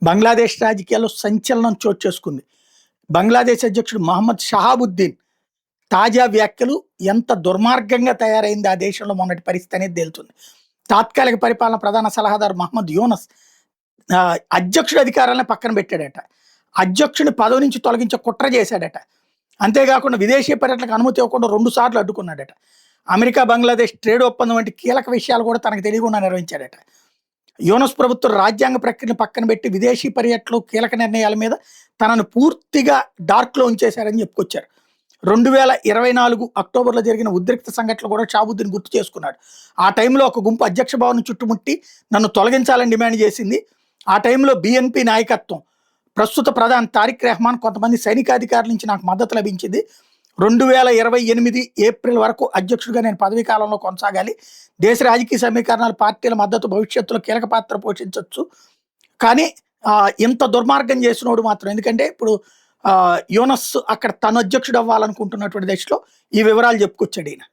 బంగ్లాదేశ్ రాజకీయాల్లో సంచలనం చోటు చేసుకుంది. బంగ్లాదేశ్ అధ్యక్షుడు మహమ్మద్ షహాబుద్దీన్ తాజా వ్యాఖ్యలు ఎంత దుర్మార్గంగా తయారైంది ఆ దేశంలో మొన్నటి పరిస్థితి అనేది తేలుతుంది. తాత్కాలిక పరిపాలన ప్రధాన సలహాదారు మహమ్మద్ యూనస్ అధ్యక్షుడి అధికారాలను పక్కన పెట్టాడట. అధ్యక్షుని పదవి నుంచి తొలగించే కుట్ర చేశాడట. అంతేకాకుండా విదేశీ పర్యటనకు అనుమతి ఇవ్వకుండా 2 సార్లు అడ్డుకున్నాడట. అమెరికా బంగ్లాదేశ్ ట్రేడ్ ఒప్పందం వంటి కీలక విషయాలు కూడా తనకు తెలియకుండా నిర్వహించాడట. యూనస్ ప్రభుత్వం రాజ్యాంగ ప్రక్రియను పక్కన పెట్టి విదేశీ పర్యటనలు కీలక నిర్ణయాల మీద తనను పూర్తిగా డార్క్లో ఉంచేశారని చెప్పుకొచ్చారు. 2024 అక్టోబర్లో జరిగిన ఉద్రిక్త సంఘటనలు కూడా షాబుద్దీన్ గుర్తు చేసుకున్నాడు. ఆ టైంలో ఒక గుంపు అధ్యక్ష భవన్ చుట్టుముట్టి నన్ను తొలగించాలని డిమాండ్ చేసింది. ఆ టైంలో బిఎన్పి నాయకత్వం, ప్రస్తుత ప్రధాని తారిక్ రెహమాన్, కొంతమంది సైనికాధికారుల నుంచి నాకు మద్దతు లభించింది. 2028 ఏప్రిల్ వరకు అధ్యక్షుడిగా నేను పదవీ కాలంలో కొనసాగాలి. దేశ రాజకీయ సమీకరణాలు, పార్టీల మద్దతు భవిష్యత్తులో కీలక పాత్ర పోషించవచ్చు. కానీ ఇంత దుర్మార్గం చేసినోడు మాత్రం, ఎందుకంటే ఇప్పుడు యూనస్ అక్కడ తను అధ్యక్షుడు అవ్వాలనుకుంటున్నటువంటి దశలో ఈ వివరాలు చెప్పుకొచ్చాడు ఈయన.